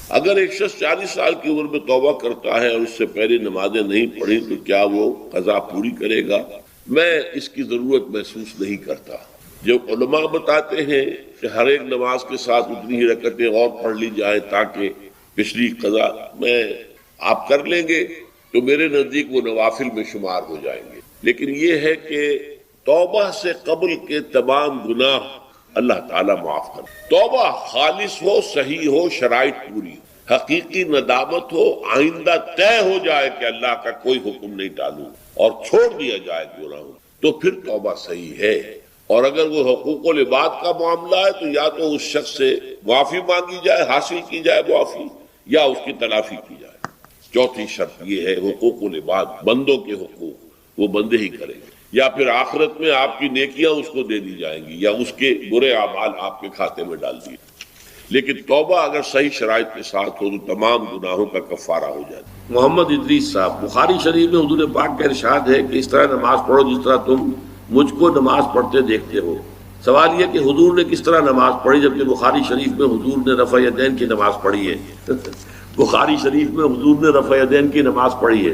اگر ایک شخص 40 سال کی عمر میں توبہ کرتا ہے اور اس سے پہلے نمازیں نہیں پڑھی تو کیا وہ قضا پوری کرے گا؟ میں اس کی ضرورت محسوس نہیں کرتا۔ جو علماء بتاتے ہیں کہ ہر ایک نماز کے ساتھ اتنی ہی رکعتیں اور پڑھ لی جائیں تاکہ پچھلی قضا میں آپ کر لیں گے تو میرے نزدیک وہ نوافل میں شمار ہو جائیں گے۔ لیکن یہ ہے کہ توبہ سے قبل کے تمام گناہ اللہ تعالیٰ معاف کر، توبہ خالص ہو، صحیح ہو، شرائط پوری ہو، حقیقی ندامت ہو، آئندہ طے ہو جائے کہ اللہ کا کوئی حکم نہیں ٹالوں اور چھوڑ دیا جائے گناہوں، تو پھر توبہ صحیح ہے۔ اور اگر وہ حقوق العباد کا معاملہ ہے تو یا تو اس شخص سے معافی مانگی جائے، حاصل کی جائے معافی، یا اس کی تلافی کی جائے۔ چوتھی شرط یہ ہے حقوق العباد، بندوں کے حقوق وہ بندے ہی کریں گے، یا پھر آخرت میں آپ کی نیکیاں اس کو دے دی جائیں گی یا اس کے برے اعمال آپ کے کھاتے میں ڈال دیے۔ لیکن توبہ اگر صحیح شرائط کے ساتھ ہو تو تمام گناہوں کا کفارہ ہو جاتا ہے۔ محمد ادریس صاحب، بخاری شریف میں حضور پاک کا ارشاد ہے کہ اس طرح نماز پڑھو جس طرح تم مجھ کو نماز پڑھتے دیکھتے ہو۔ سوال یہ کہ حضور نے کس طرح نماز پڑھی جبکہ بخاری شریف میں حضور نے رفع یدین کی نماز پڑھی ہے؟ بخاری شریف میں حضور نے رفع یدین کی نماز پڑھی ہے۔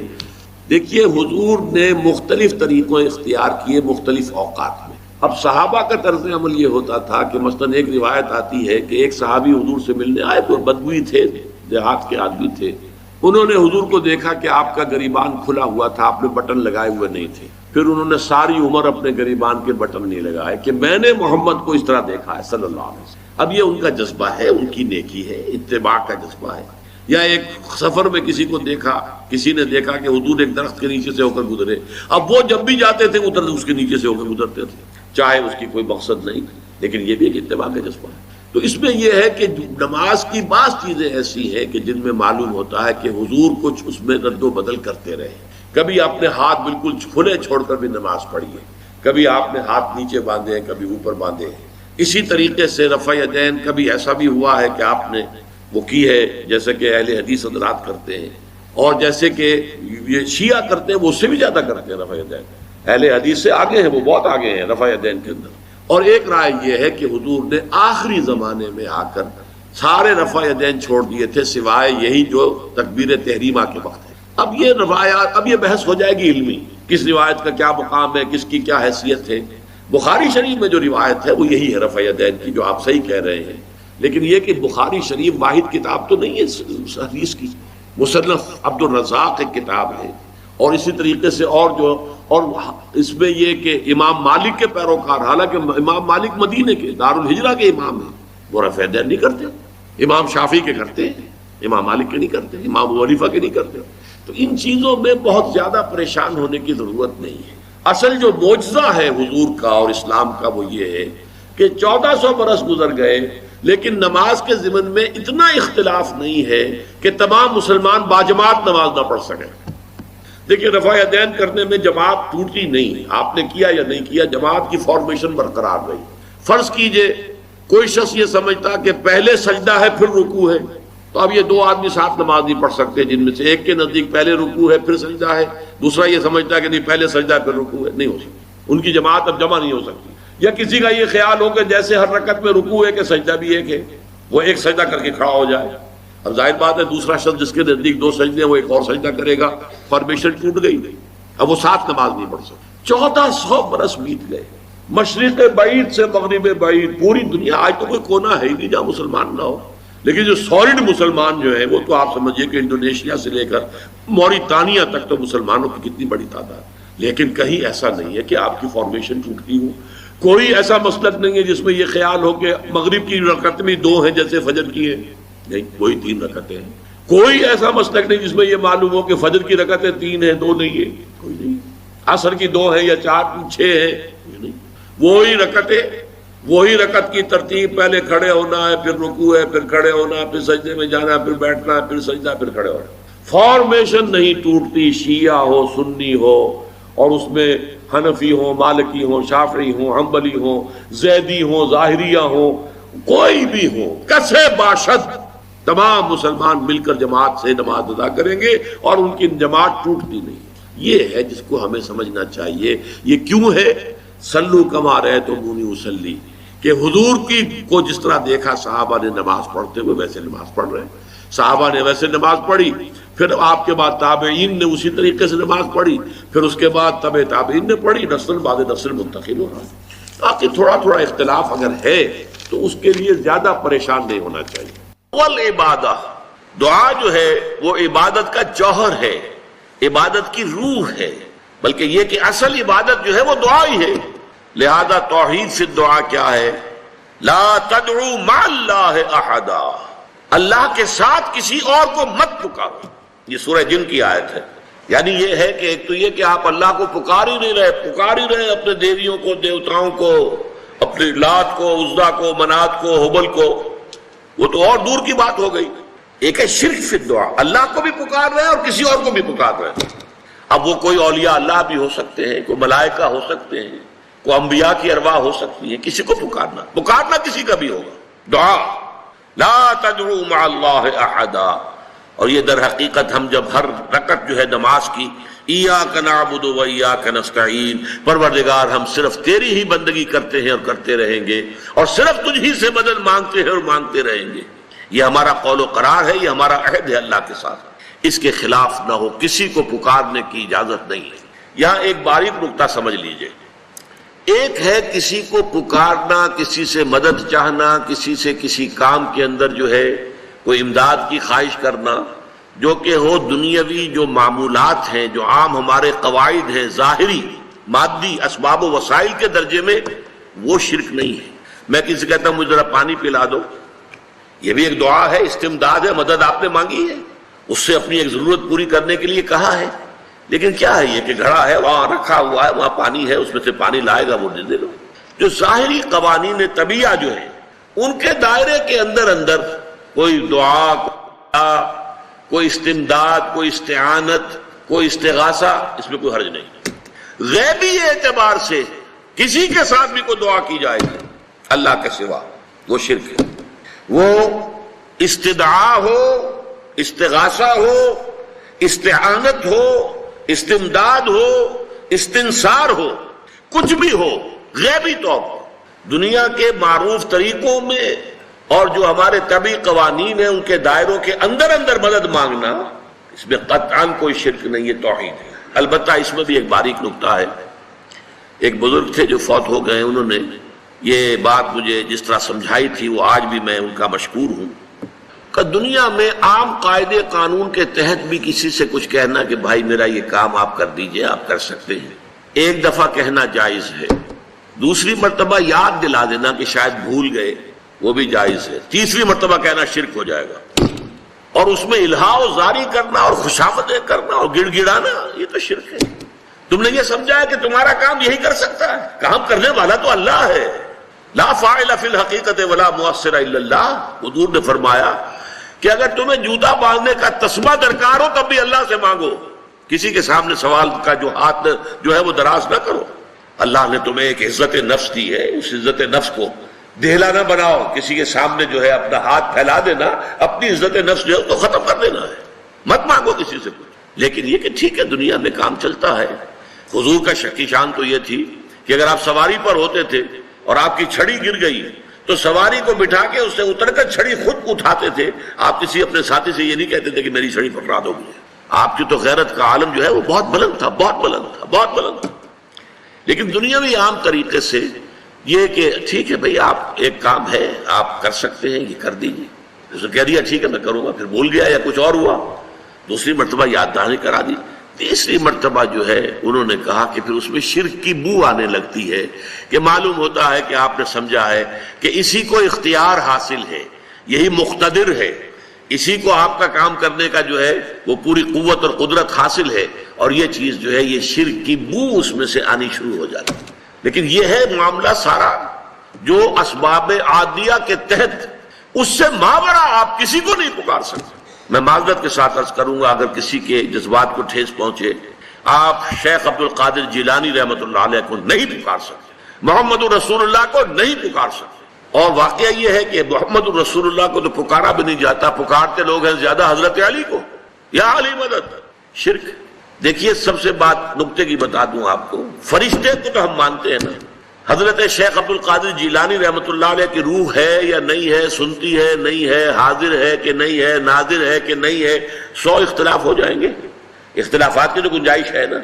دیکھیے حضور نے مختلف طریقوں اختیار کیے مختلف اوقات میں۔ اب صحابہ کا طرز عمل یہ ہوتا تھا کہ مثلاً ایک روایت آتی ہے کہ ایک صحابی حضور سے ملنے آئے تو بدوی تھے، دیہات کے آدمی تھے، انہوں نے حضور کو دیکھا کہ آپ کا گریبان کھلا ہوا تھا، آپ نے بٹن لگائے ہوئے نہیں تھے۔ پھر انہوں نے ساری عمر اپنے گریبان کے بٹن نہیں لگائے کہ میں نے محمد کو اس طرح دیکھا ہے صلی اللہ علیہ وسلم۔ اب یہ ان کا جذبہ ہے، ان کی نیکی ہے، اتباع کا جذبہ ہے۔ یا ایک سفر میں کسی کو دیکھا، کسی نے دیکھا کہ حضور ایک درخت کے نیچے سے ہو کر گزرے، اب وہ جب بھی جاتے تھے ادھر اس کے نیچے سے ہو کر گزرتے تھے، چاہے اس کی کوئی مقصد نہیں، لیکن یہ بھی ایک اتباع کا جذبہ ہے۔ تو اس میں یہ ہے کہ نماز کی بعض چیزیں ایسی ہیں کہ جن میں معلوم ہوتا ہے کہ حضور کچھ اس میں رد و بدل کرتے رہے۔ کبھی آپ نے ہاتھ بالکل کھلے چھوڑ کر بھی نماز پڑھی ہے، کبھی آپ نے ہاتھ نیچے باندھے ہیں، کبھی اوپر باندھے ہیں۔ اسی طریقے سے رفع یدین کبھی ایسا بھی ہوا ہے کہ آپ نے وہ کی ہے جیسے کہ اہل حدیث حضرات کرتے ہیں، اور جیسے کہ یہ شیعہ کرتے ہیں وہ اس سے بھی زیادہ کرتے ہیں رفع یدین، اہل حدیث سے آگے ہیں، وہ بہت آگے ہیں رفع یدین کے اندر۔ اور ایک رائے یہ ہے کہ حضور نے آخری زمانے میں آ کر سارے رفع یدین چھوڑ دیے تھے سوائے یہی جو تکبیر تحریمہ کے وقت ہے۔ اب یہ روایات، اب یہ بحث ہو جائے گی علمی، کس روایت کا کیا مقام ہے، کس کی کیا حیثیت ہے۔ بخاری شریف میں جو روایت ہے وہ یہی ہے رفع یدین کی، جو آپ صحیح کہہ رہے ہیں۔ لیکن یہ کہ بخاری شریف واحد کتاب تو نہیں ہے حدیث کی، مصنف عبد الرزاق ایک کتاب ہے، اور اسی طریقے سے اور اس میں یہ کہ امام مالک کے پیروکار، حالانکہ امام مالک مدینے کے دارالہجرہ کے امام ہیں، وہ رفع یدین نہیں کرتے، امام شافعی کے کرتے ہیں، امام مالک کے نہیں کرتے، امام ابو حنیفہ کے نہیں کرتے۔ تو ان چیزوں میں بہت زیادہ پریشان ہونے کی ضرورت نہیں ہے۔ اصل جو معجزہ ہے حضور کا اور اسلام کا وہ یہ ہے کہ 1400 برس گزر گئے لیکن نماز کے ضمن میں اتنا اختلاف نہیں ہے کہ تمام مسلمان باجماعت نماز نہ پڑھ سکیں۔ دیکھیے رفع یدین کرنے میں جماعت ٹوٹی نہیں، آپ نے کیا یا نہیں کیا، جماعت کی فارمیشن برقرار رہی۔ فرض کیجئے کوئی شخص یہ سمجھتا کہ پہلے سجدہ ہے پھر رکوع ہے، تو اب یہ دو آدمی ساتھ نماز نہیں پڑھ سکتے، جن میں سے ایک کے نزدیک پہلے رکوع ہے پھر سجدہ ہے، دوسرا یہ سمجھتا ہے کہ نہیں پہلے سجدہ ہے پھر رکوع ہے، نہیں ہو سکتی، ان کی جماعت اب جمع نہیں ہو سکتی۔ یا کسی کا یہ خیال ہو کہ جیسے ہر رکعت میں رکوع ہے کہ سجدہ بھی ایک ہے، وہ ایک سجدہ کر کے کھڑا ہو جائے۔ اب ظاہر بات ہے دوسرا شخص جس کے نزدیک دو سجدے ہیں وہ ایک اور سجدہ کرے گا، فارمیشن ٹوٹ گئی، اب وہ ساتھ نماز نہیں پڑھ سکتے۔ 1400 برس بیت گئے، مشرق بعید سے مغرب بعید، پوری دنیا، آج تو کوئی کونا ہے ہی نہیں جہاں مسلمان نہ ہو، لیکن جو سالڈ مسلمان جو ہیں وہ تو آپ سمجھیے کہ انڈونیشیا سے لے کر موریتانیہ تک تو مسلمانوں کی کتنی بڑی تعداد۔ لیکن کہیں ایسا نہیں ہے کہ آپ کی فارمیشن ٹوٹتی ہو، کوئی ایسا مسلک نہیں ہے جس میں یہ خیال ہو کہ مغرب کی رکعت میں 2 ہیں جیسے فجر کی ہے، نہیں، کوئی 3 رکعتیں ہیں۔ کوئی ایسا مسلک نہیں جس میں یہ معلوم ہو کہ فجر کی رکعتیں 3 ہیں 2 نہیں ہے، کوئی نہیں۔ عصر کی 2 ہیں یا 4 6 ہیں، یہ نہیں، وہی رکعتیں، وہی رکعت کی ترتیب، پہلے کھڑے ہونا ہے پھر رکوع ہے پھر کھڑے ہونا ہے پھر سجدے میں جانا ہے پھر بیٹھنا ہے پھر سجدہ پھر کھڑے ہونا۔ فارمیشن نہیں ٹوٹتی، شیعہ ہو سنی ہو، اور اس میں حنفی ہوں مالکی ہوں شافعی ہوں حنبلی ہوں زیدی ہوں ظاہریہ ہوں، کوئی بھی ہو، کسے باشد، تمام مسلمان مل کر جماعت سے نماز ادا کریں گے اور ان کی جماعت ٹوٹتی نہیں۔ یہ ہے جس کو ہمیں سمجھنا چاہیے۔ یہ کیوں ہے؟ صلو کما رأیتمونی اصلی، کہ حضور کی کو جس طرح دیکھا صحابہ نے نماز پڑھتے ہوئے ویسے نماز پڑھ رہے ہیں۔ صحابہ نے ویسے نماز پڑھی، پھر آپ کے بعد تابعین نے اسی طریقے سے نماز پڑھی، پھر اس کے بعد تبع تابعین نے پڑھی، نسل بعد نسل منتقل ہو رہا ہے۔ باقی تھوڑا تھوڑا اختلاف اگر ہے تو اس کے لیے زیادہ پریشان نہیں ہونا چاہیے۔ والعبادہ، دعا جو ہے وہ عبادت کا جوہر ہے، عبادت کی روح ہے، بلکہ یہ کہ اصل عبادت جو ہے وہ دعا ہی ہے۔ لہذا توحید سے دعا کیا ہے؟ لا تدعو مع اللہ احدا، اللہ کے ساتھ کسی اور کو مت پکارو۔ یہ سورہ جن کی آیت ہے۔ یعنی یہ ہے کہ ایک تو یہ کہ آپ اللہ کو پکار ہی رہے اپنے دیویوں کو، دیوتاؤں کو، اپنے لات کو، عزا کو، منات کو، حبل کو، وہ تو اور دور کی بات ہو گئی۔ ایک ہے شرک فی الدعا، اللہ کو بھی پکار رہے ہیں اور کسی اور کو بھی پکار رہے ہیں۔ اب وہ کوئی اولیاء اللہ بھی ہو سکتے ہیں، کوئی ملائکہ ہو سکتے ہیں، کوئی انبیاء کی ارواح ہو سکتی ہیں، کسی کو پکارنا کسی کا بھی ہوگا۔ دعا لا تدعو مع اللہ احدا، اور یہ در حقیقت ہم جب ہر رکعت جو ہے نماز کی ایاک نعبد و ایاک نستعین، پروردگار ہم صرف تیری ہی بندگی کرتے ہیں اور کرتے رہیں گے، اور صرف تجھ ہی سے مدد مانگتے ہیں اور مانگتے رہیں گے، یہ ہمارا قول و قرار ہے، یہ ہمارا عہد ہے اللہ کے ساتھ۔ اس کے خلاف نہ ہو، کسی کو پکارنے کی اجازت نہیں ہے۔ یہاں ایک باریک نکتہ سمجھ لیجئے، ایک ہے کسی کو پکارنا، کسی سے مدد چاہنا، کسی سے کسی کام کے اندر جو ہے کوئی امداد کی خواہش کرنا، جو کہ ہو دنیاوی جو معمولات ہیں، جو عام ہمارے قواعد ہیں، ظاہری مادی اسباب و وسائل کے درجے میں، وہ شرک نہیں ہے۔ میں کسی سے کہتا ہوں مجھے ذرا پانی پلا دو، یہ بھی ایک دعا ہے، استمداد ہے، مدد آپ نے مانگی ہے، اس سے اپنی ایک ضرورت پوری کرنے کے لیے کہا ہے۔ لیکن کیا ہے یہ کہ گھڑا ہے، وہاں رکھا ہوا ہے، وہاں پانی ہے، اس میں سے پانی لائے گا وہ دے دو۔ جو ظاہری قوانین طبیعہ جو ہیں، ان کے دائرے کے اندر کوئی دعا، کوئی استمداد، کوئی استعانت، کوئی استغاثہ، اس میں کوئی حرج نہیں۔ غیبی اعتبار سے کسی کے ساتھ بھی کوئی دعا کی جائے گی اللہ کے سوا، وہ شرک ہے۔ وہ استدعا ہو، استغاثہ ہو، استعانت ہو، استمداد ہو، استنصار ہو، کچھ بھی ہو، غیبی طور پر دنیا کے معروف طریقوں میں اور جو ہمارے طبعی قوانین ہیں ان کے دائروں کے اندر مدد مانگنا، اس میں قطعاً کوئی شرک نہیں ہے، توحید ہے۔ البتہ اس میں بھی ایک باریک نکتہ ہے۔ ایک بزرگ تھے جو فوت ہو گئے، انہوں نے یہ بات مجھے جس طرح سمجھائی تھی وہ آج بھی میں ان کا مشکور ہوں کہ دنیا میں عام قاعدے قانون کے تحت بھی کسی سے کچھ کہنا کہ بھائی میرا یہ کام آپ کر دیجئے، آپ کر سکتے ہیں، ایک دفعہ کہنا جائز ہے، دوسری مرتبہ یاد دلا دینا کہ شاید بھول گئے، وہ بھی جائز ہے، تیسری مرتبہ کہنا شرک ہو جائے گا، اور اس میں الہا و زاری کرنا اور خوشامدیں کرنا اور گڑ گڑانا، یہ تو شرک ہے۔ تم نے یہ سمجھا ہے کہ تمہارا کام یہی کر سکتا ہے، کام کرنے والا تو اللہ ہے۔ لا فاعل فی الحقیقت ولا مؤثر الا اللہ، حضور نے فرمایا کہ اگر تمہیں جوتا باندھنے کا تسمہ درکار ہو تب بھی اللہ سے مانگو، کسی کے سامنے سوال کا جو ہاتھ جو ہے وہ دراز نہ کرو۔ اللہ نے تمہیں ایک عزت نفس دی ہے، اس عزت نفس کو دہلا نہ بناؤ، کسی کے سامنے جو ہے اپنا ہاتھ پھیلا دینا، اپنی عزت نفس جو ہے تو ختم کر دینا ہے، مت مانگو کسی سے کچھ۔ لیکن یہ کہ ٹھیک ہے دنیا میں کام چلتا ہے۔ حضور کا شکی شان تو یہ تھی کہ اگر آپ سواری پر ہوتے تھے اور آپ کی چھڑی گر گئی تو سواری کو بٹھا کے اس سے اتر کر چھڑی خود اٹھاتے تھے، آپ کسی اپنے ساتھی سے یہ نہیں کہتے تھے کہ میری چھڑی پکڑا دو گی۔ آپ کی تو غیرت کا عالم جو ہے وہ بہت بلند تھا، بہت بلند تھا، بہت بلند تھا۔ لیکن دنیاوی عام طریقے سے یہ کہ ٹھیک ہے بھئی آپ ایک کام ہے آپ کر سکتے ہیں، یہ کر دیجیے، اس نے کہہ دیا ٹھیک ہے میں کروں گا، پھر بھول گیا یا کچھ اور ہوا، دوسری مرتبہ یاد دہانی کرا دی، تیسری مرتبہ جو ہے انہوں نے کہا کہ پھر اس میں شرک کی بو آنے لگتی ہے کہ معلوم ہوتا ہے کہ آپ نے سمجھا ہے کہ اسی کو اختیار حاصل ہے، یہی مقتدر ہے، اسی کو آپ کا کام کرنے کا جو ہے وہ پوری قوت اور قدرت حاصل ہے، اور یہ چیز جو ہے یہ شرک کی بو اس میں سے آنی شروع ہو جاتی ہے۔ لیکن یہ ہے معاملہ سارا جو اسباب عادیہ کے تحت، اس سے ماورا آپ کسی کو نہیں پکار سکتے۔ میں معذرت کے ساتھ عرض کروں گا اگر کسی کے جذبات کو ٹھیس پہنچے، آپ شیخ عبد القادر جیلانی رحمۃ اللہ علیہ کو نہیں پکار سکتے، محمد رسول اللہ کو نہیں پکار سکتے، اور واقعہ یہ ہے کہ محمد رسول اللہ کو تو پکارا بھی نہیں جاتا، پکارتے لوگ ہیں زیادہ حضرت علی کو، یا علی مدد، شرک۔ دیکھیے سب سے بات نکتے کی بتا دوں آپ کو، فرشتے کو تو ہم مانتے ہیں نا، حضرت شیخ عبد القادر جیلانی رحمۃ اللہ علیہ کی روح ہے یا نہیں ہے، سنتی ہے نہیں ہے، حاضر ہے کہ نہیں ہے، ناظر ہے کہ نہیں ہے، 100 اختلاف ہو جائیں گے. اختلافات کی تو گنجائش ہے نا.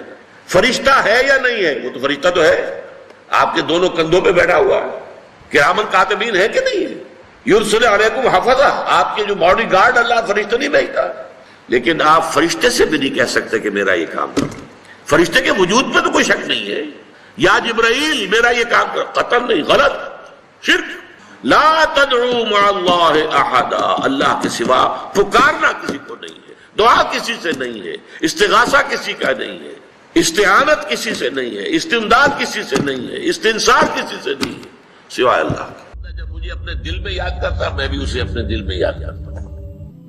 فرشتہ ہے یا نہیں ہے؟ وہ تو فرشتہ تو ہے، آپ کے دونوں کندھوں پہ بیٹھا ہوا ہے. کرامن کاتبین ہے کہ نہیں ہے؟ یرسل علیکم حفظہ، آپ کے جو باڈی گارڈ اللہ فرشتہ نہیں بھیجتا. لیکن آپ فرشتے سے بھی نہیں کہہ سکتے کہ میرا یہ کام کر. فرشتے کے وجود پہ تو کوئی شک نہیں ہے. یا جبرائیل میرا یہ کام کر، قطعاً نہیں، غلط، شرک. لا تدعو مع اللہ احدا، اللہ کے سوا پکارنا کسی کو نہیں ہے، دعا کسی سے نہیں ہے، استغاثہ کسی کا نہیں ہے، استعانت کسی سے نہیں ہے، استمداد کسی سے نہیں ہے، استنصار کسی سے نہیں ہے سوائے اللہ کا. جب مجھے اپنے دل میں یاد کرتا میں بھی اسے اپنے دل میں یاد کرتا ہوں.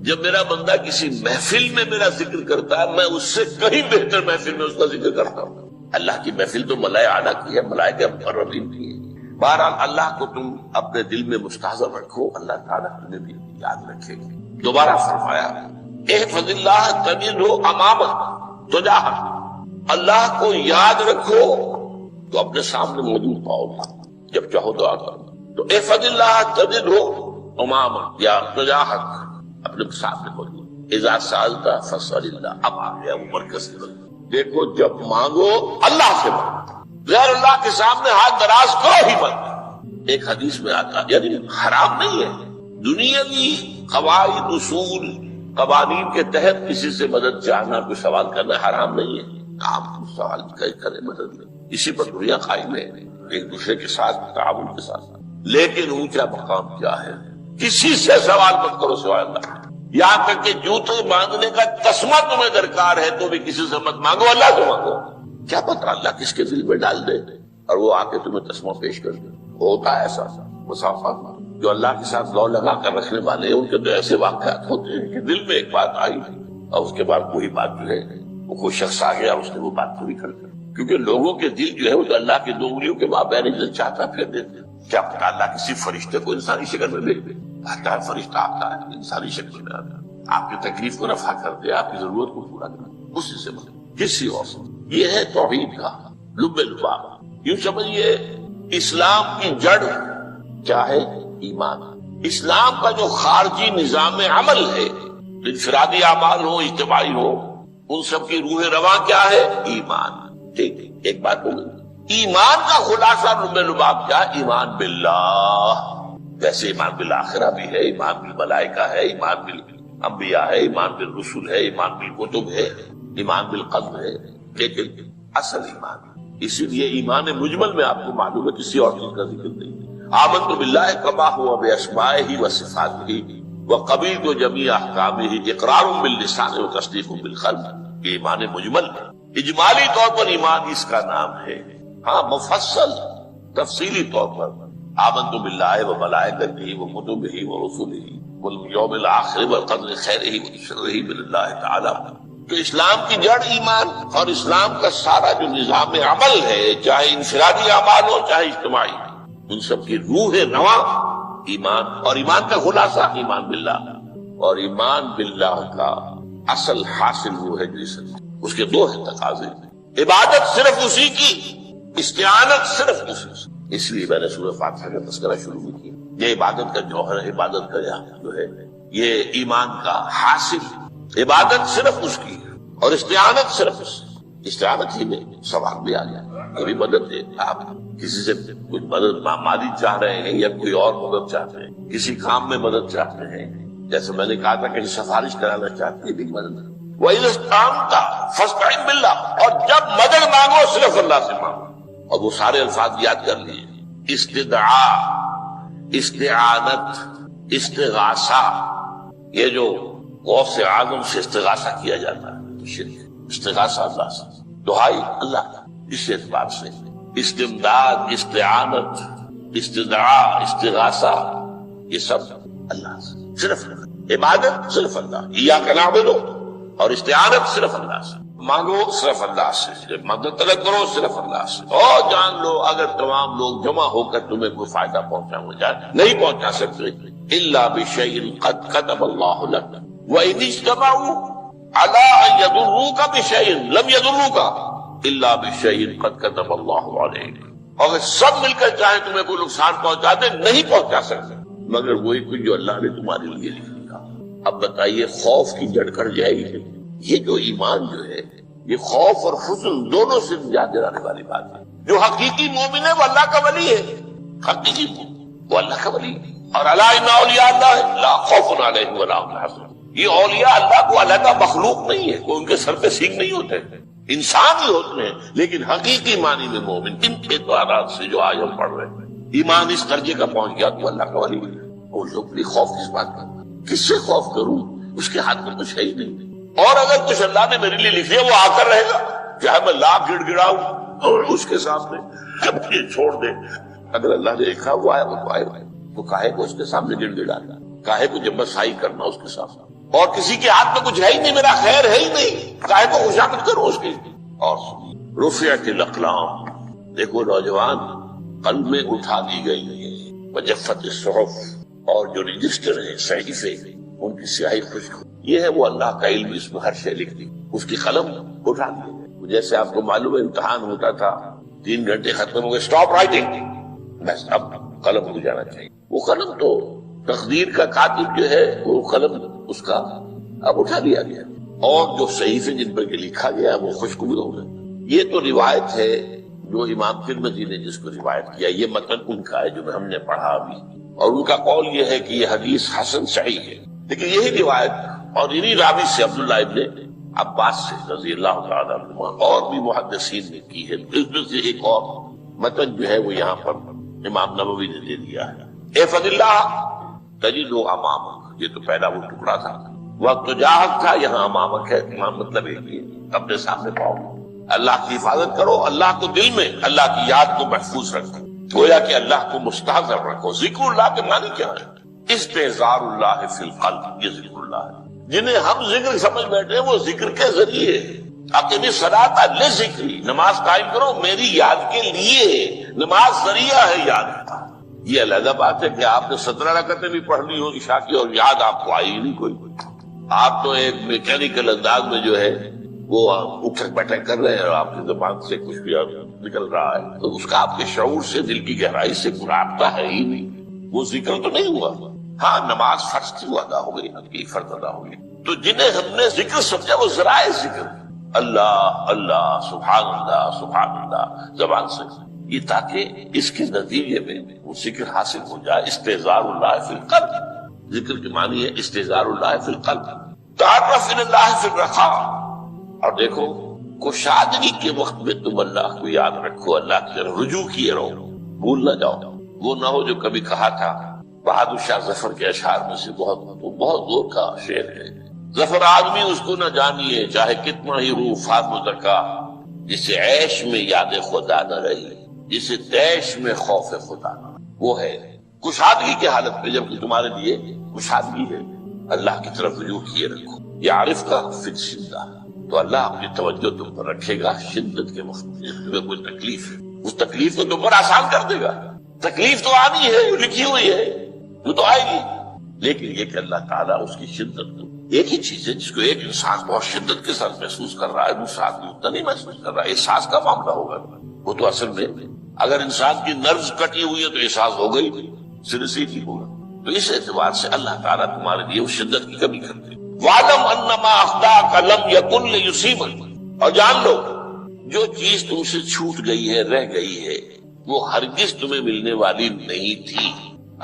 جب میرا بندہ کسی محفل میں میرا ذکر کرتا ہے میں اس سے کہیں بہتر محفل میں اس کا ذکر کرتا ہوں. اللہ کی محفل تو ملائے اعلیٰ کی ہے، ملائکہ مقربین کی ہے. بہرحال اللہ کو تم اپنے دل میں مستحضر رکھو، اللہ تعالیٰ تمہیں بھی یاد رکھے گی. دوبارہ فرمایا احفظ اللہ تجدہ امامک تجاہک، اللہ کو یاد رکھو تو اپنے سامنے موجود پاؤ گا جب چاہو دعا کرو. تو احفظ اللہ تجدہ امامک یا تجاہک، اپنے سامنے موجود. اذا سألت فاسأل اللہ، اب آ گیا وہ مرکز کی بات. دیکھو جب مانگو اللہ سے مانگو، غیر اللہ کے سامنے ہاتھ دراز کرو ہی مت. ایک حدیث میں آتا یعنی حرام نہیں ہے، دنیاوی قواعد اصول قوانین کے تحت کسی سے مدد چاہنا، کوئی سوال کرنا حرام نہیں ہے. آپ کو سوال کرے مدد میں، اسی پر دنیا قائم ہے، ایک دوسرے کے ساتھ تعاون کے ساتھ. لیکن اونچا مقام کیا ہے؟ کسی سے سوال مت کرو سوائے اللہ. یہاں تک کہ جوتے مانگنے کا تسمہ تمہیں درکار ہے تو بھی کسی سے مت مانگو، اللہ سے مانگو. کیا پتہ اللہ کس کے دل میں ڈال دے اور وہ آ کے تمہیں تسمہ پیش کر دے. ہوتا ہے ایسا مسافات جو اللہ کے ساتھ لو لگا کر رکھنے والے ہیں، ان کے تو ایسے واقعات ہوتے ہیں کہ دل میں ایک بات آئی اور اس کے بعد وہی بات جو ہے وہ کوئی شخص آ گیا، اس نے وہ بات پوری کر دی. کیونکہ لوگوں کے دل جو ہے وہ تو اللہ کی 2 انگلیوں کے مابین جو چاہتا پھر دیتے. کیا پتہ اللہ کسی فرشتے کو انسانی شکل میں بھیج دے. آتا ہے فرشتہ، آتا ہے انسانی شکل میں آتا ہے، آپ کی تکلیف کو رفع کر دے، آپ کی ضرورت کو پورا کر دے، اسی سے مطلب کسی اور سے. یہ ہے توحید کا لب لباب. یوں سمجھیے اسلام کی جڑ کیا ہے؟ ایمان. اسلام کا جو خارجی نظام عمل ہے، انفرادی اعمال ہو اجتماعی ہو، ان سب کی روح رواں کیا ہے؟ ایمان. ٹھیک ہے، ایک بات بولیں، ایمان کا خلاصہ لب لباب کیا؟ ایمان باللہ. ویسے ایمان بالآخرہ بھی ہے، ایمان بالملائکہ ہے، ایمان بالانبیاء ہے، ایمان بالرسل ہے، ایمان بالکتب ہے، ایمان بالقلب ہے. لیکن اصل ایمان، اسی لیے ایمان مجمل میں آپ کو معلوم ہے کسی اور چیز کا ذکر نہیں. آمنت باللہ کما ہوا باسمائہ وصفاتہ وقبلت جمیع احکامہ اقرار باللسان وتصدیق بالقلب. یہ ایمان مجمل ہے. اجمالی طور پر ایمان اس کا نام ہے. ہاں مفصل تفصیلی طور پر آمنت باللہ وملائکتہ وکتبہ ورسلہ والیوم الآخر والقدر خیرہ وشرہ من اللہ تعالی. تو اسلام کی جڑ ایمان، اور اسلام کا سارا جو نظام عمل ہے، چاہے انفرادی اعمال ہو چاہے اجتماعی، ان سب کی روح رواں ایمان. اور ایمان کا خلاصہ ایمان باللہ. اور ایمان باللہ کا اصل حاصل وہ ہے جس اس کے 2 ہیں تقاضے. عبادت صرف اسی کی، استعانت صرف اسی سے. اس لیے میں نے سورہ فاتحہ کا تذکرہ شروع کیا. یہ عبادت کا جوہر ہے، عبادت کا جو ہے یہ ایمان کا حاصل. عبادت صرف اس کی اور استعانت صرف اس. استعانت ہی میں سوال بھی آ جائے، کبھی مدد ہے. آپ کسی سے کچھ مدد مالی چاہ رہے ہیں یا کوئی اور مدد چاہتے ہیں، کسی کام میں مدد چاہتے ہیں، جیسے میں نے کہا تھا کہ سفارش کرانا چاہتے ہیں بھی مدد. وَإِذَا اسْتَعَنْتَ فَاسْتَعِنْ بِاللَّهِ، اور جب مدد مانگو صرف اللہ سے مانگو. اور وہ سارے الفاظ یاد کر لیے: استدعاء، استعانت، استغاثہ. یہ جو غوث اعظم سے استغاثہ کیا جاتا ہے تو شرک. استغاثہ اللہ سے، دعائی اللہ کا. اس اعتبار سے استمداد، استعانت، استدعاء، استغاثہ یہ سب اللہ سے. صرف عبادت صرف اللہ، ایاک نعبد، اور استعانت صرف اللہ سے. مانگو صرف اللہ سے، مدد طلب کرو صرف اللہ سے. اور جان لو اگر تمام لوگ جمع ہو کر تمہیں کوئی فائدہ پہنچانا چاہے نہیں پہنچا سکتے. الا بشیء قد کتب اللہ لک وَإِنِ اجْتَمَعُوا عَلَىٰ أَن يَضُرُّوكَ بِشَيْءٍ لَمْ يَضُرُّوكَ إِلَّا بِشَيْءٍ قَدْ كَتَبَ اللَّهُ عَلَيْكَ. اور اگر سب مل کر چاہیں تمہیں کوئی نقصان پہنچا دے نہیں پہنچا سکتے مگر وہی کچھ جو اللہ نے تمہارے لیے لکھ دیا۔ اب بتائیے خوف کی جڑ کر جائے گی۔ یہ جو ایمان جو ہے یہ خوف اور حزن دونوں سے نجات دلانے والی بات ہے۔ جو حقیقی مومن ہے وہ اللہ کا ولی ہے، حقیقی وہ اللہ کا ولی ہے۔ اور الا ان اولیاء اللہ لا خوف علیہم ولا هم يحزنون، یہ اولیاء اللہ کو علیحدہ مخلوق نہیں ہے، کوئی ان کے سر پہ سینگ نہیں ہوتے، انسان ہی ہوتے ہیں، لیکن حقیقی معنی میں مومن ان اعتبارات سے جو آج ہم پڑھ رہے ہیں ایمان اس درجے کا پہنچ گیا تو اللہ کا ولی ہے۔ اور لوگ بھی خوف کس بات کا، کس سے خوف کروں، اس کے ہاتھ میں کچھ ہے ہی نہیں، اور اگر کچھ اللہ نے میرے لیے لکھ دیا وہ آ کر رہے گا، چاہے میں لاکھ گڑ گڑاؤں اور اس کے سامنے جب یہ چھوڑ دے، اگر اللہ نے لکھا وہ آئے وہ تو آئے تو کاہے کو اس کے سامنے گڑ گڑانا، کاہے کو جبرسائی کرنا اس کے سامنے، اور کسی کے ہاتھ میں کچھ ہے ہی نہیں، میرا خیر ہے ہی نہیں، کاہے کو خوشامد کرو اس کی۔ اور رفعت الاقلام، دیکھو نوجوان قلمیں اٹھا دی گئی ہیں، وجفت الصحف، اور جو رجسٹر ہیں صحیفے ان کی سیاہی خشک، یہ ہے وہ اللہ کا علم، اس میں ہر شے لکھ دی، اس کی قلم اٹھا دی۔ جیسے آپ کو معلوم ہے امتحان ہوتا تھا 3 گھنٹے ختم ہو گئے، اسٹاپ رائٹنگ، بس اب قلم ہو جانا چاہیے۔ وہ قلم تو تقدیر کا کاتب جو ہے وہ قلم اس کا اب اٹھا لیا گیا، اور جو صحیفے جن پر لکھا گیا وہ خشک بھی ہو گئے۔ یہ تو روایت ہے جو امام ترمذی نے جس کو روایت کیا، یہ متن ان کا ہے جو ہم نے پڑھا ابھی، اور ان کا قول یہ ہے کہ یہ حدیث حسن صحیح ہے، لیکن یہی روایت اور انہی راوی سے عبداللہ ابن عباس سے رضی اللہ تعالیٰ عنہ اور بھی محدثین نے کی ہے۔ اس میں سے ایک اور متن جو ہے وہ یہاں پر امام نووی نے دے دیا ہے، احفظ اللہ تجدہ امامک، یہ تو پہلا وہ ٹکڑا تھا، وقت جاہک تھا، یہاں امامک ہے، امام مطلب ایک ہی ہے، اپنے سامنے پاؤ۔ اللہ کی حفاظت کرو، اللہ کو دل میں، اللہ کی یاد کو محفوظ رکھو، گویا کہ اللہ کو مستحضر رکھو۔ ذکر اللہ کے معنی کیا ہے؟ استحضار اللہ فی القلب، یہ ذکر اللہ ہے۔ جنہیں ہم ذکر سمجھ بیٹھے ہیں وہ ذکر کے ذریعے، اقیم الصلاۃ لذکری، نماز قائم کرو میری یاد کے لیے، نماز ذریعہ ہے یاد کا۔ یہ علیحدہ بات ہے کہ آپ نے 17 رکعتیں بھی پڑھ لی ہو عشاء کی اور یاد آپ کو آئی ہی نہیں کوئی، آپ تو ایک میکینیکل انداز میں جو ہے وہ اٹھک بیٹھک کر رہے ہیں اور آپ کی زبان سے کچھ بھی نکل رہا ہے، تو اس کا آپ کے شعور سے، دل کی گہرائی سے رابطہ ہے ہی نہیں، وہ ذکر تو نہیں ہوا۔ ہاں نماز فرض تھی وہ ادا ہو گئی، حقیقی فرض ادا ہو گئی۔ تو جنہیں ہم نے ذکر سمجھا وہ ذرائع ذکر، اللہ اللہ سبحان اللہ سبحان اللہ زبان سے، یہ تاکہ اس کے نتیجے میں وہ ذکر حاصل ہو جائے۔ استحضار اللہ فی القلب، ذکر کے معنی ہے استحضار اللہ فی القلب، تعرف الی اللہ فی الرخاء، اور دیکھو کشادگی کے وقت میں تم اللہ کو یاد رکھو، اللہ کی طرف رجوع کیے رہو، بھول نہ جاؤ۔ وہ نہ ہو جو کبھی کہا تھا بہادر شاہ ظفر کے اشعار میں سے، بہت دور کا شعر ہے، ظفر آدمی اس کو نہ جانیے چاہے کتنا ہی ہو فاضل و زکا، جسے عیش میں یاد خدا نہ رہی، جسے تیش میں خوف خدا نہ رہی۔ وہ ہے کشادگی کی حالت میں، جب کہ تمہارے لیے کشادگی ہے، اللہ کی طرف رجوع کیے رکھو۔ یعرف کا فی الشدہ، تو اللہ اپنی توجہ تم پر رکھے گا شدت کے وقت، جس میں کوئی تکلیف ہے اس تکلیف کو تم پر آسان کر دے گا۔ تکلیف تو آنی ہے، وہ لکھی ہوئی ہے، وہ تو آئے گی، لیکن یہ کہ اللہ تعالیٰ اس کی شدت کو، ایک ہی چیز ہے جس کو ایک انسان بہت شدت کے ساتھ محسوس کر رہا ہے، دوسرا آدمی اتنا نہیں محسوس کر رہا ہے، احساس کا معاملہ ہوگا۔ وہ تو اصل میں اگر انسان کی نرز کٹی ہوئی ہے تو احساس ہو گئی، سر سیدھی ہوگا۔ تو اس اعتبار سے اللہ تعالیٰ تمہارے لیے اس شدت کی کمی کرتے۔ وَاعْلَمْ أَنَّمَا أَخْطَأَكَ لَمْ يَكُنْ لِيُصِيبَكَ، اور جان لو جو چیز تم سے چھوٹ گئی ہے، رہ گئی ہے، وہ ہرگز تمہیں ملنے والی نہیں تھی۔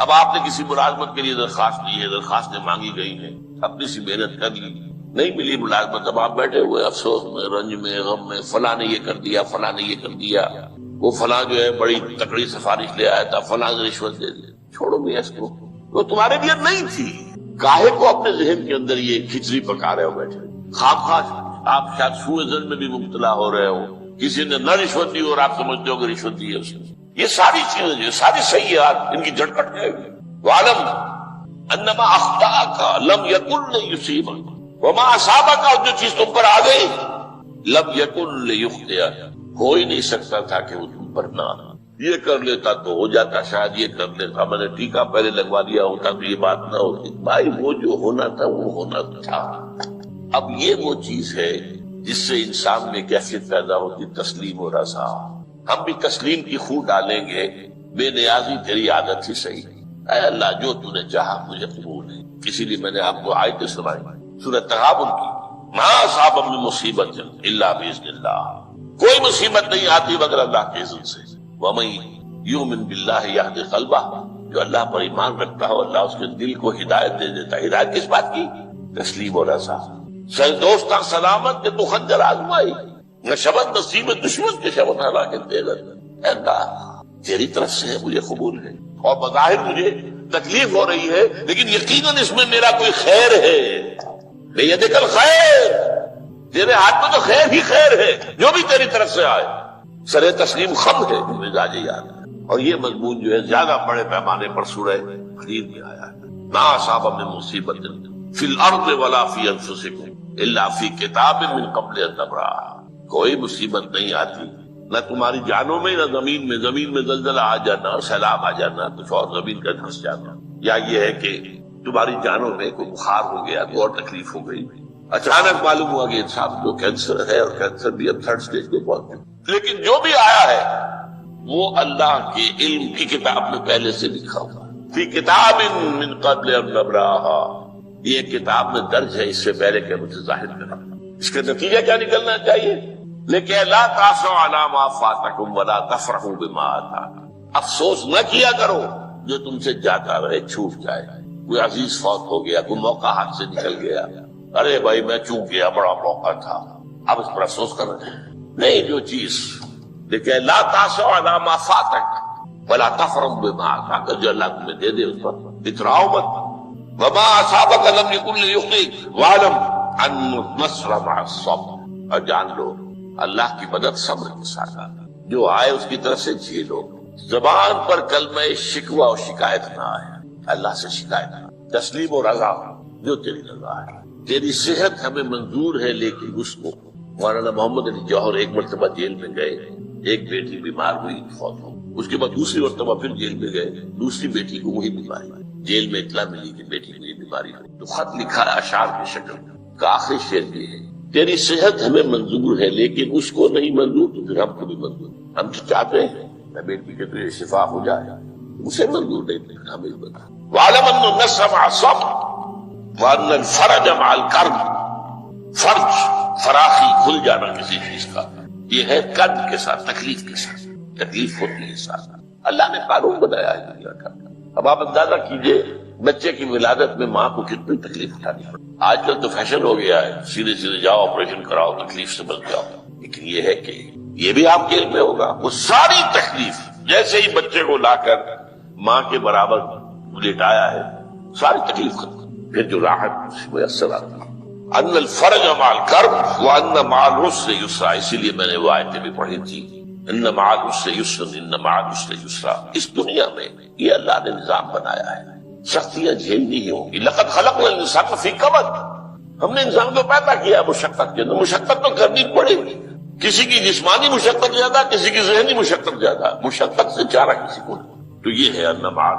اب آپ نے کسی ملازمت کے لیے درخواست دی ہے، درخواستیں مانگی گئی ہیں، اپنی سی محنت کر لی، نہیں ملی ملازمت، اب آپ بیٹھے ہوئے افسوس میں، رنج میں، غم میں، فلاں نے یہ کر دیا، فلاں نے یہ کر دیا، وہ فلاں جو ہے بڑی تکڑی سفارش لے آیا تھا، فلاں نے رشوت دے دی، چھوڑو بھی اس کو، وہ تمہارے لیے نہیں تھی۔ کاہے کو اپنے ذہن کے اندر یہ کھچڑی پکا رہے ہو بیٹھے، خواہ آپ شاید سوء ظن میں بھی مبتلا ہو رہے ہو، کسی نے نہ رشوت دی اور آپ سمجھتے ہو کہ رشوت دی ہے اس نے۔ یہ ساری چیزیں جو ساری سیئات ان کی جڑ کٹ جائے گی۔ وَعْلَمْ أَنَّمَا أَخْطَأَكَ لَمْ يَكُنْ لِيُصِيبَكَ وَمَا أَصَابَكَ، اور جو چیز تم پر آ گئی لَمْ يَكُنْ لِيُخْطِئَكَ، ہو ہی نہیں سکتا تھا کہ وہ تم پر نہ آنا۔ یہ کر لیتا تو ہو جاتا، شاید یہ کر لیتا، میں نے ٹیکا پہلے لگوا دیا ہوتا تو یہ بات نہ ہوتی۔ بھائی وہ جو ہونا تھا وہ ہونا تھا۔ اب یہ وہ چیز ہے جس سے انسان میں کیفیت پیدا ہوتی تسلیم و رضا۔ ہم بھی تسلیم کی خو ڈالیں گے، بے نیازی تیری عادت ہی صحیح، اے اللہ جو تو نے چاہا مجھے قبول ہے۔ اسی لیے میں نے آپ کو آیت سنائی سورۃ تغابن کی، ما اصاب من مصیبت الا باذن اللہ، کوئی مصیبت نہیں آتی مگر اللہ کے اذن سے۔ ومن یؤمن باللہ یہد قلبہ، جو اللہ پر ایمان رکھتا ہو اللہ اس کے دل کو ہدایت دے دیتا ہے۔ ہدایت کس بات کی؟ تسلیم و رضا۔ دوستاں سلامت کے تو خنجر آزمائی، نہ شبت نصیب دشمن کے شبت ہلا کے دے اے اللہ تیری طرف سے ہے، مجھے قبول ہے، اور بظاہر مجھے تکلیف ہو رہی ہے لیکن یقیناً اس میں میرا کوئی خیر ہے۔ بیدک الخیر، تیرے ہاتھ میں تو خیر ہی خیر ہے، جو بھی تیری طرف سے آئے۔ سر تسلیم خم ہے مزاج یاد ہے، اور یہ مضمون جو ہے زیادہ بڑے پیمانے پر سورہ حدید میں آیا ہے۔ ما اصاب من مصیبت فی الارض ولا فی انفسکم الا فی کتاب من قبل ان نبرأھا، کوئی مصیبت نہیں آتی نہ تمہاری جانوں میں نہ زمین میں زلزلہ آ جانا اور سیلاب آ جانا، کچھ اور زمین کا دھنس جانا، یا یہ ہے کہ تمہاری جانوں میں کوئی بخار ہو گیا، کوئی اور تکلیف ہو گئی، اچانک معلوم ہوا کہ انسان کو کینسر ہے اور کینسر بھی اب 3rd سٹیج پہ پہنچ گیا، لیکن جو بھی آیا ہے وہ اللہ کے علم کی کتاب میں پہلے سے لکھا ہوا، فی کتاب من قبل ان نبرأھا، یہ کتاب میں درج ہے اس سے پہلے کہ مجھے ظاہر کرنا۔ اس کا نتیجہ کیا نکلنا چاہیے؟ لیکن لا تاسوا علی ما فاتکم ولا تفرحوا بما آتاکم، افسوس نہ کیا کرو جو تم سے جاتا رہے، چھوٹ جائے، کوئی عزیز فوت ہو گیا، کوئی موقع ہاتھ سے نکل گیا، ارے بھائی میں چوک گیا، بڑا موقع تھا، اب اس پر افسوس کر رہے ہیں نہیں، جو چیز لیکن لا تاسوا علی ما فاتک ولا تفرحوا بما آتاک، جو اللہ تمہیں دے دے اس پر اتراؤ مت۔ وما اصابک لم یکن لیخطئک واعلم ان النصر مع الصبر، اور جان لو اللہ کی مدد صبر کے ساتھ، جو آئے اس کی طرف سے جھیلو، زبان پر کلمہ شکوہ اور شکایت نہ آئے، اللہ سے شکایت نہ، تسلیم و رضا، جو تیری رضا ہے۔ تیری صحت ہمیں منظور ہے لیکن اس کو، مولانا محمد علی جوہر ایک مرتبہ جیل میں گئے، ایک بیٹی بیمار ہوئی فوت ہو، اس کے بعد دوسری مرتبہ پھر جیل میں گئے، دوسری بیٹی کو وہی بیماری ہوئی، جیل میں اطلاع ملی کہ بیٹی کو یہ بیماری ہوئی، تو خط لکھا اشعار کی شکل کا آخری شعر یہ ہے، تیری صحت ہمیں منظور ہے لیکن اس کو نہیں منظور تو پھر ہم کو بھی منظور، ہم تو چاہتے ہیں بیٹی کے تو شفا ہو جائے، اسے منظور نہیں، ہمیں بتا۔ وَعَلَمَ أَنَّ النَّصْرَ مَعَ الصَّبْرِ وَأَنَّ الْفَرَجَ مَعَ الْكَرْبِ، فرج فراخی کھل جانا کسی چیز کا یہ ہے قد کے ساتھ، تکلیف کے ساتھ، تکلیف ہوتی ہے ساتھ، اللہ نے قانون بنایا ہے دنیا کا۔ اب آپ اندازہ کیجئے بچے کی ولادت میں ماں کو کتنی تکلیف اٹھانی پڑتی، آج کل تو فیشن ہو گیا ہے، سیدھے سیدھے جاؤ آپریشن کراؤ تکلیف سے بچ جاؤ، لیکن یہ ہے کہ یہ بھی آپ کے علم میں ہوگا، وہ ساری تکلیف جیسے ہی بچے کو لا کر ماں کے برابر لٹایا ہے ساری تکلیف ختم، پھر جو راحت میسر آتی ہے۔ ان الفرج مع الکرب وان مع العسر یسرا، اسی لیے میں نے وہ آیتیں بھی پڑھی تھی، ان مع العسر یسرا ان مع العسر یسرا، اس دنیا میں یہ اللہ نے نظام بنایا ہے، سختیاں جھیلنی ہی ہوں گی، لقد خلقنا الانسان فی کبد، ہم نے انسان کو پیدا کیا مشقت کے اندر، مشقت تو کرنی پڑے گی، کسی کی جسمانی مشقت زیادہ، کسی کی ذہنی مشقت زیادہ، مشقت سے چارہ کسی کو، تو یہ ہے ان مع